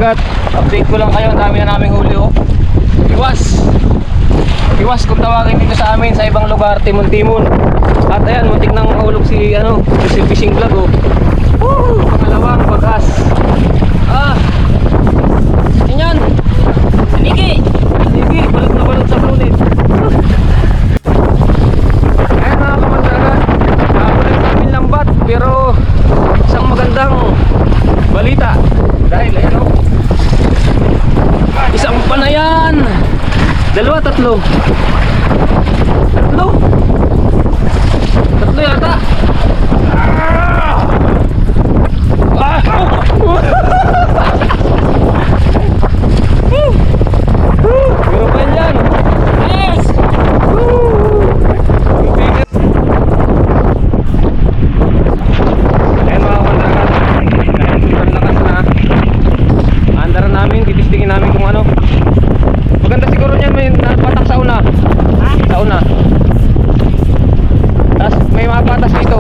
dagat. Update ko lang kayo, ang dami na naming huli oh. Iwas! Iwas kung tawagin dito sa amin sa ibang lugar, Timon-Timon. At ayan, muntik nang mahulog si si fishing vlog oh. Woo! Pangalawang bagas. Yan. Nigi! Nigi, balot na balot sa punit. Ayan mga kamandagan, ulit namin lambat, pero isang magandang balita. Dahil ayan oh, isang panayan. Dalawa, tatlo. Tatlo yata. Pero pa yan. Yes! Ayan mga kamandagan, dahil sobrang lakas na, andaran namin, titistingin namin kung ano. Maganda siguro niyan, may patak sa una. Sa una. Tapos may mga patas dito.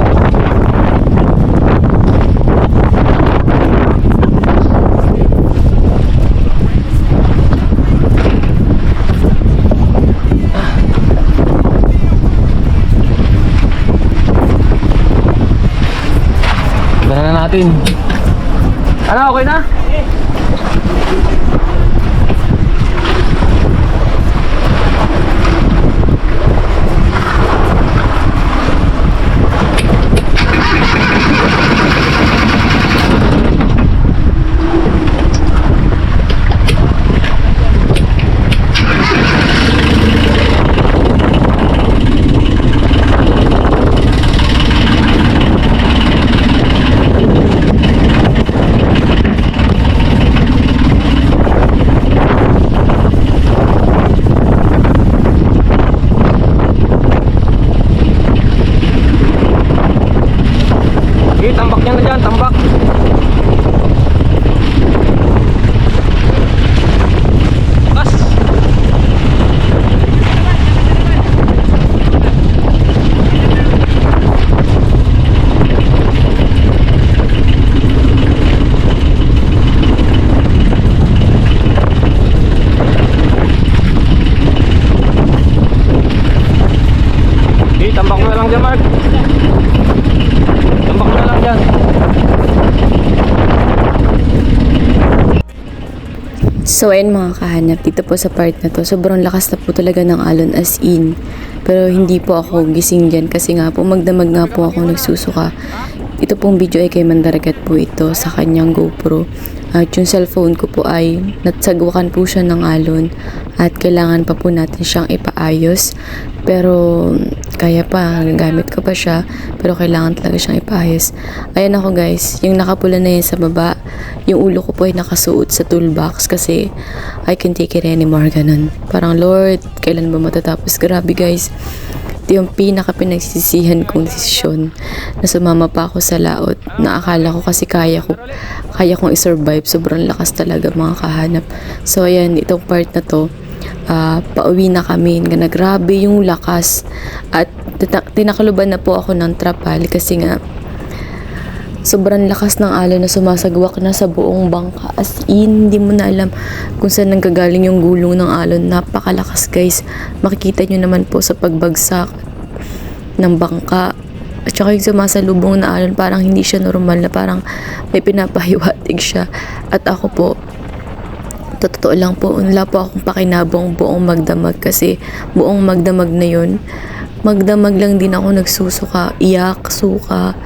Gana na natin. Ano, okay na? Tambak niya na dyan, tambak. Bas. Tambak mo na lang dyan, Mark. Tambak mo na lang dyan. So ayun mga kahanap, dito po sa part na to, sobrang lakas na po talaga ng alon as in. Pero hindi po ako gising dyan kasi nga po magdamag nga po ako nagsusuka. Ito pong video ay kay Mandaragat po ito sa kanyang GoPro. At yung cellphone ko po ay natsagwakan po siya ng alon at kailangan pa po natin siyang ipaayos. Pero kaya pa, gamit ko pa siya, pero kailangan talaga siyang ipaayos. Ayan ako guys, yung nakapula na yan sa baba, yung ulo ko po ay nakasuot sa toolbox kasi I can take it anymore, ganun. Parang Lord, kailan ba matatapos? Grabe guys, ito yung pinaka-pinagsisihan kong desisyon na sumama pa ako sa laot na akala ko kasi kaya kong i-survive. Sobrang lakas talaga mga kahanap. So ayan, itong part na to, pauwi na kami. Grabe yung lakas at tinakluban na po ako ng trapal kasi nga sobrang lakas ng alon na sumasagwak na sa buong bangka. As in, hindi mo na alam kung saan nanggagaling yung gulong ng alon. Napakalakas guys. Makikita nyo naman po sa pagbagsak ng bangka. At saka yung sumasalubong na alon, parang hindi siya normal na parang may pinapahiwatig siya. At ako po, totoo lang po, wala po akong pakinabong buong magdamag kasi buong magdamag na yun, magdamag lang din ako nagsusuka, iyak, suka.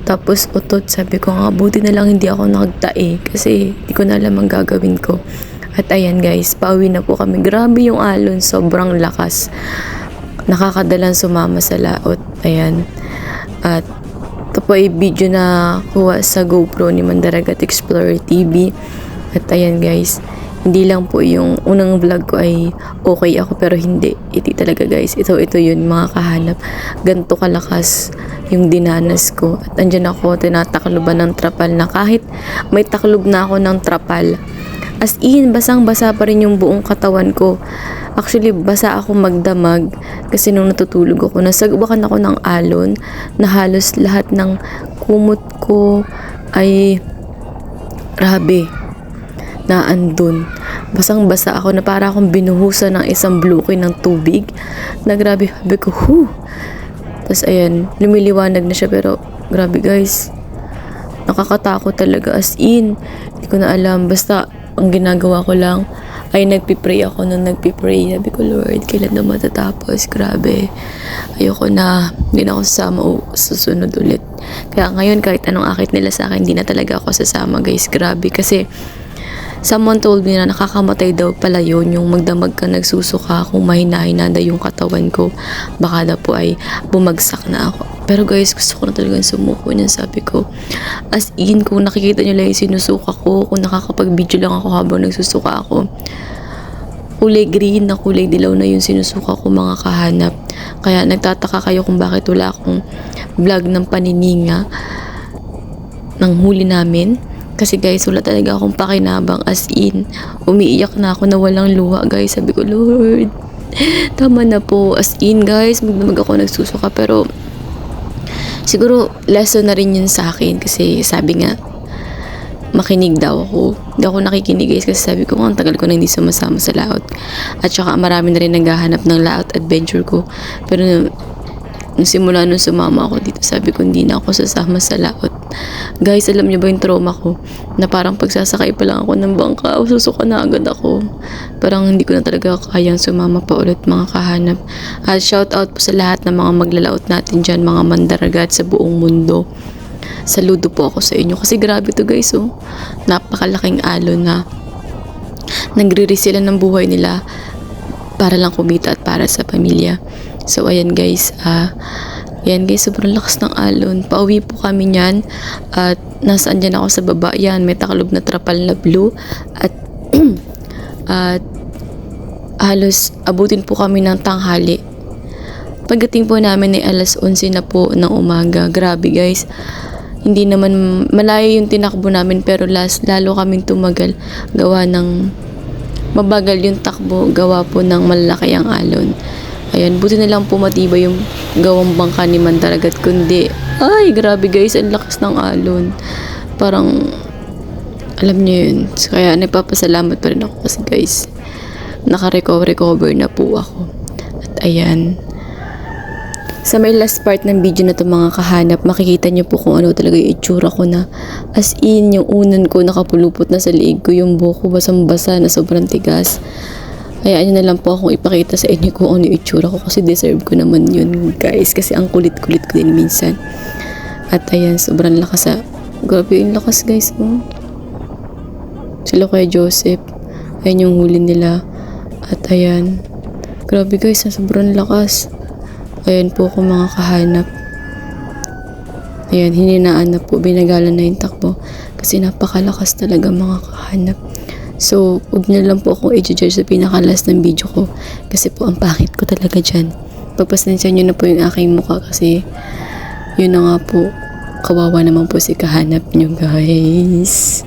Tapos utot, sabi ko nga, buti na lang hindi ako nagtae kasi hindi ko na alam ang gagawin ko. At ayan guys, pauwi na po kami. Grabe yung alon, sobrang lakas. Nakakadalang sumama sa laot. Ayan. At ito po ay video na kuha sa GoPro ni Mandaragat Explorer TV. At ayan guys, hindi lang po yung unang vlog ko ay okay ako pero hindi. Iti talaga guys. Ito yun mga kahanap. Ganto kalakas yung dinanas ko. At andyan ako tinatakloban ng trapal na kahit may taklob na ako ng trapal. As in, basang-basa pa rin yung buong katawan ko. Actually, basa ako magdamag kasi nung natutulog ako, nasagwakan ako ng alon na halos lahat ng kumot ko ay grabe. na andun. Basang-basa ako na para akong binuhusan ng isang bluke ng tubig. Na grabe, sabi ko, hu! Tapos ayan, lumiliwanag na siya pero grabe guys. Nakakatakot talaga as in. Hindi ko na alam. Basta ang ginagawa ko lang ay nagpipray ako nung nagpipray. Sabi ko, Lord, kailan na matatapos? Grabe. Ayoko na. Hindi na ako sasama o susunod ulit. Kaya ngayon, kahit anong akit nila sa akin, hindi na talaga ako sasama, guys. Grabe. Kasi, someone told me na nakakamatay daw pala yun. Yung magdamag ka, nagsusuka, kung mahina-hina daw yung katawan ko. Baka daw po ay bumagsak na ako. Pero guys, gusto ko na talagang sumuko niyan. Sabi ko, as in, kung nakikita nyo lang yung sinusuka ko, kung nakakapag-video lang ako habang nagsusuka ako, kulay green na kulay dilaw na yung sinusuka ko, mga kahanap. Kaya nagtataka kayo kung bakit wala akong vlog ng panininga ng huli namin. Kasi guys, wala talaga akong pakinabang, as in. Umiiyak na ako na walang luha, guys. Sabi ko, Lord, tama na po. As in, guys, magdamag ako nagsusuka. Pero siguro lesson na rin yun sa akin. Kasi sabi nga, makinig daw ako. Hindi ako nakikinig, guys, kasi sabi ko, ang tagal ko na hindi sumasama sa laot. At saka marami na rin naghahanap ng laot adventure ko. Pero nung simula nung sumama ako dito, sabi ko, hindi na ako sasama sa laot. Guys, alam niyo ba yung trauma ko? Na parang pagsasakay pa lang ako ng bangka, susuka na agad ako. Parang hindi ko na talaga kayang sumama pa ulit, mga kahanap. At shout out po sa lahat ng mga maglalaot natin dyan, mga mandaragat sa buong mundo. Saludo po ako sa inyo. Kasi grabe to, guys, oh. Napakalaking alon na nagre-risk sila ng buhay nila para lang kumita at para sa pamilya. So, ayan guys, sobrang lakas ng alon. Pauwi po kami niyan at nasaan dyan ako sa baba. Yan, may takalob na trapal na blue at at halos abutin po kami ng tanghali. Pagdating po namin ay alas 11 na po ng umaga. Grabe guys. Hindi naman malayo yung tinakbo namin pero lalo kaming tumagal gawa ng mabagal yung takbo gawa po ng malalaki ang alon. Ayan, buti na lang po matibay yung gawang bangka ni Mandaragat, kundi ay grabe guys, ang lakas ng alon. Parang alam niyo yun. So, kaya nagpapasalamat pa rin ako kasi guys naka-recover na po ako. At ayan, sa may last part ng video na to, mga kahanap, makikita nyo po kung ano talaga yung itsura ko na as in, yung unan ko nakapulupot na sa liig ko, yung buhok ko basang-basa na sobrang tigas. Kaya na lang po akong ipakita sa inyo kung ano yung itsura ko kasi deserve ko naman yun, guys, kasi ang kulit-kulit ko din minsan. At ayan, sobrang lakas grabe yung lakas, guys, oh. Sila kaya Joseph, ayan yung huli nila. At ayan, grabe guys, sobrang lakas. Ayan po ako, mga kahanap. Ayan, hininaan na po, binagalan na yung takbo. Kasi napakalakas talaga, mga kahanap. So, huwag niyo lang po akong i-judge sa pinakalas ng video ko. Kasi po, ang pangit ko talaga dyan. Pagpasensya niyo na po yung aking mukha kasi yun na nga po, kawawa naman po si kahanap niyo, guys.